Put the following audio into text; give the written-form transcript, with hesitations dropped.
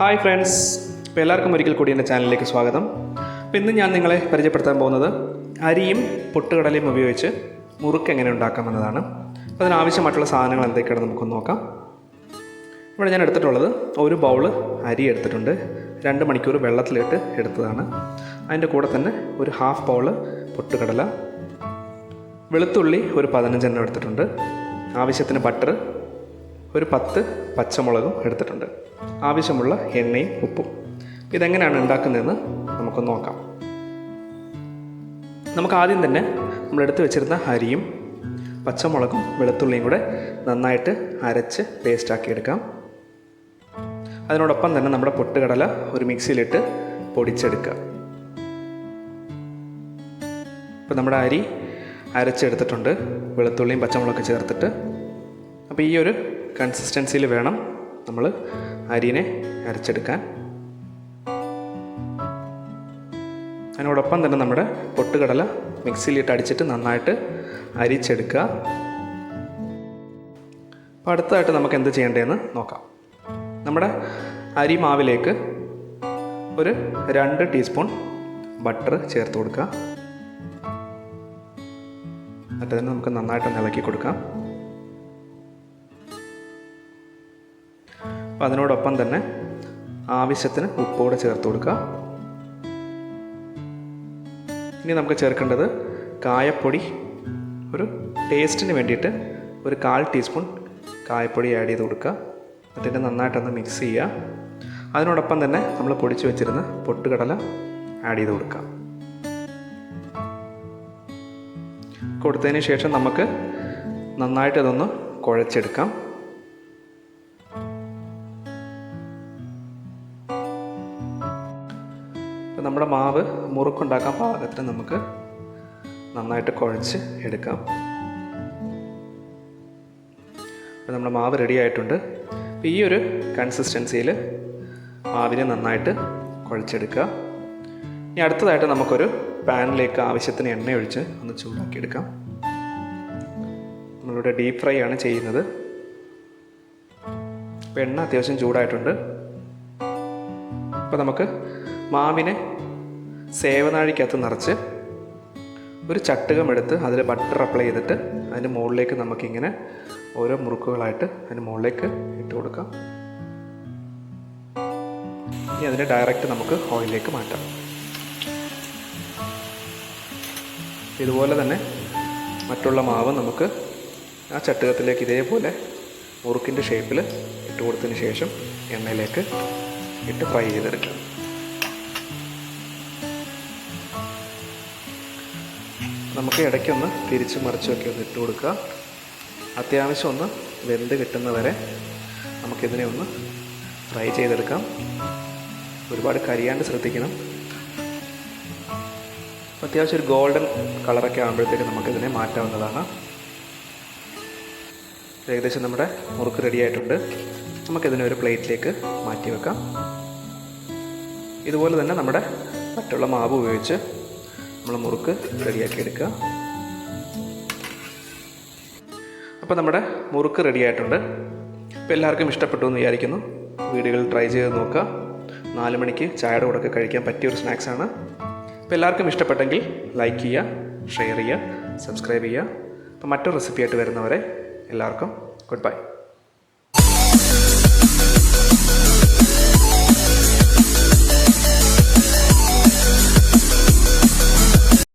Hi friends, ഇപ്പോൾ എല്ലാവർക്കും ഒരിക്കൽ കൂടി എൻ്റെ ചാനലിലേക്ക് സ്വാഗതം. അപ്പോൾ ഇന്ന് ഞാൻ നിങ്ങളെ പരിചയപ്പെടുത്താൻ പോകുന്നത് അരിയും പൊട്ടുകടലയും ഉപയോഗിച്ച് മുറുക്ക് എങ്ങനെ ഉണ്ടാക്കാമെന്നതാണ്. അപ്പോൾ അതിനാവശ്യമായിട്ടുള്ള സാധനങ്ങൾ എന്തൊക്കെയാണെന്ന് നമുക്കൊന്ന് നോക്കാം. ഇവിടെ ഞാൻ എടുത്തിട്ടുള്ളത് ഒരു ബൗള് അരി എടുത്തിട്ടുണ്ട്. 2 മണിക്കൂർ വെള്ളത്തിലിട്ട് എടുത്തതാണ്. അതിൻ്റെ കൂടെ തന്നെ ഒരു ഹാഫ് ബൗള് പൊട്ടുകടല, വെളുത്തുള്ളി ഒരു 15 എണ്ണം എടുത്തിട്ടുണ്ട്, ആവശ്യത്തിന് ബട്ടർ, ഒരു 10 പച്ചമുളകും എടുത്തിട്ടുണ്ട്, ആവശ്യമുള്ള എണ്ണയും ഉപ്പും. ഇതെങ്ങനെയാണ് ഉണ്ടാക്കുന്നതെന്ന് നമുക്കൊന്ന് നോക്കാം. നമുക്ക് ആദ്യം തന്നെ നമ്മൾ എടുത്ത് വെച്ചിരുന്ന അരിയും പച്ചമുളകും വെളുത്തുള്ളിയും കൂടെ നന്നായിട്ട് അരച്ച് പേസ്റ്റാക്കി എടുക്കാം. അതിനോടൊപ്പം തന്നെ നമ്മുടെ പൊട്ടുകടല ഒരു മിക്സിയിലിട്ട് പൊടിച്ചെടുക്കുക. ഇപ്പോൾ നമ്മുടെ അരി അരച്ചെടുത്തിട്ടുണ്ട്, വെളുത്തുള്ളിയും പച്ചമുളകൊക്കെ ചേർത്തിട്ട്. അപ്പോൾ ഈ ഒരു കൺസിസ്റ്റൻസിയിൽ വേണം നമ്മൾ അരിനെ അരച്ചെടുക്കാൻ. അതിനോടൊപ്പം തന്നെ നമ്മുടെ പൊട്ടുകടല മിക്സിയിലിട്ട് അടിച്ചിട്ട് നന്നായിട്ട് അരിച്ചെടുക്കുക. അപ്പോൾ അടുത്തതായിട്ട് നമുക്ക് എന്ത് ചെയ്യേണ്ടതെന്ന് നോക്കാം. നമ്മുടെ അരി മാവിലേക്ക് ഒരു 2 ടീസ്പൂൺ ബട്ടർ ചേർത്ത് കൊടുക്കുക. എന്നിട്ട് തന്നെ നമുക്ക് നന്നായിട്ട് ഇളക്കി കൊടുക്കാം. അപ്പോൾ അതിനോടൊപ്പം തന്നെ ആവശ്യത്തിന് ഉപ്പോടെ ചേർത്ത് കൊടുക്കുക. ഇനി നമുക്ക് ചേർക്കേണ്ടത് കായപ്പൊടി, ഒരു ടേസ്റ്റിന് വേണ്ടിയിട്ട് ഒരു 1/4 ടീസ്പൂൺ കായപ്പൊടി ആഡ് ചെയ്ത് കൊടുക്കുക. എന്നിട്ട് നന്നായിട്ടൊന്ന് മിക്സ് ചെയ്യുക. അതിനോടൊപ്പം തന്നെ നമ്മൾ പൊടിച്ച് വെച്ചിരുന്ന പൊട്ടുകടല ആഡ് ചെയ്ത് കൊടുക്കുക. കൊടുത്തതിന് ശേഷം നമുക്ക് നന്നായിട്ട് അതൊന്ന് കുഴച്ചെടുക്കാം. നമ്മുടെ മാവ് മുറുക്കുണ്ടാക്കാൻ പാകത്തിന് നമുക്ക് നന്നായിട്ട് കുഴച്ച് എടുക്കാം. അപ്പോൾ നമ്മുടെ മാവ് റെഡി ആയിട്ടുണ്ട്. അപ്പോൾ ഈ ഒരു കൺസിസ്റ്റൻസിയിൽ മാവിനെ നന്നായിട്ട് കുഴച്ചെടുക്കുക. ഇനി അടുത്തതായിട്ട് നമുക്കൊരു പാനിലേക്ക് ആവശ്യത്തിന് എണ്ണ ഒഴിച്ച് ഒന്ന് ചൂടാക്കിയെടുക്കാം. നമ്മളിവിടെ ഡീപ്പ് ഫ്രൈ ആണ് ചെയ്യുന്നത്. അപ്പോൾ എണ്ണ അത്യാവശ്യം ചൂടായിട്ടുണ്ട്. അപ്പോൾ നമുക്ക് മാവിനെ സേവനാഴിക്കകത്ത് നിറച്ച് ഒരു ചട്ടുകം എടുത്ത് അതിൽ ബട്ടർ അപ്ലൈ ചെയ്തിട്ട് അതിൻ്റെ മുകളിലേക്ക് നമുക്കിങ്ങനെ ഓരോ മുറുക്കുകളായിട്ട് അതിന് മുകളിലേക്ക് ഇട്ട് കൊടുക്കാം. ഇനി അതിനെ ഡയറക്റ്റ് നമുക്ക് ഓയിലിലേക്ക് മാറ്റാം. ഇതുപോലെ തന്നെ മറ്റുള്ള മാവ് നമുക്ക് ആ ചട്ടുകത്തിലേക്ക് ഇതേപോലെ മുറുക്കിൻ്റെ ഷേപ്പിൽ ഇട്ട് കൊടുത്തതിന് ശേഷം എണ്ണയിലേക്ക് ഇട്ട് ഫ്രൈ ചെയ്തെടുക്കാം. നമുക്ക് ഇടയ്ക്കൊന്ന് തിരിച്ച് മറിച്ചൊക്കെ ഒന്ന് ഇട്ട് കൊടുക്കുക. അത്യാവശ്യം ഒന്ന് വെന്ത് കിട്ടുന്നവരെ നമുക്കിതിനെ ഒന്ന് ഫ്രൈ ചെയ്തെടുക്കാം. ഒരുപാട് കരിയാണ്ട് ശ്രദ്ധിക്കണം. അത്യാവശ്യം ഒരു ഗോൾഡൻ കളറൊക്കെ ആകുമ്പോഴത്തേക്ക് നമുക്കിതിനെ മാറ്റാവുന്നതാണ്. ഏകദേശം നമ്മുടെ മുറുക്ക് റെഡി ആയിട്ടുണ്ട്. നമുക്കിതിനെ ഒരു പ്ലേറ്റിലേക്ക് മാറ്റി വെക്കാം. ഇതുപോലെ തന്നെ നമ്മുടെ മറ്റുള്ള മാവ് ഉപയോഗിച്ച് നമ്മൾ മുറുക്ക് റെഡിയാക്കി എടുക്കുക. അപ്പോൾ നമ്മുടെ മുറുക്ക് റെഡി ആയിട്ടുണ്ട്. ഇപ്പോൾ എല്ലാവർക്കും ഇഷ്ടപ്പെട്ടു എന്ന് വിചാരിക്കുന്നു. വീടുകളിൽ ട്രൈ ചെയ്ത് നോക്കുക. 4 മണിക്ക് ചായയുടെ കൂടെ കഴിക്കാൻ പറ്റിയൊരു സ്നാക്സാണ്. അപ്പോൾ എല്ലാവർക്കും ഇഷ്ടപ്പെട്ടെങ്കിൽ ലൈക്ക് ചെയ്യുക, ഷെയർ ചെയ്യുക, സബ്സ്ക്രൈബ് ചെയ്യുക. അപ്പോൾ മറ്റൊരു റെസിപ്പിയായിട്ട് വരുന്നവരെ എല്ലാവർക്കും ഗുഡ് ബൈ.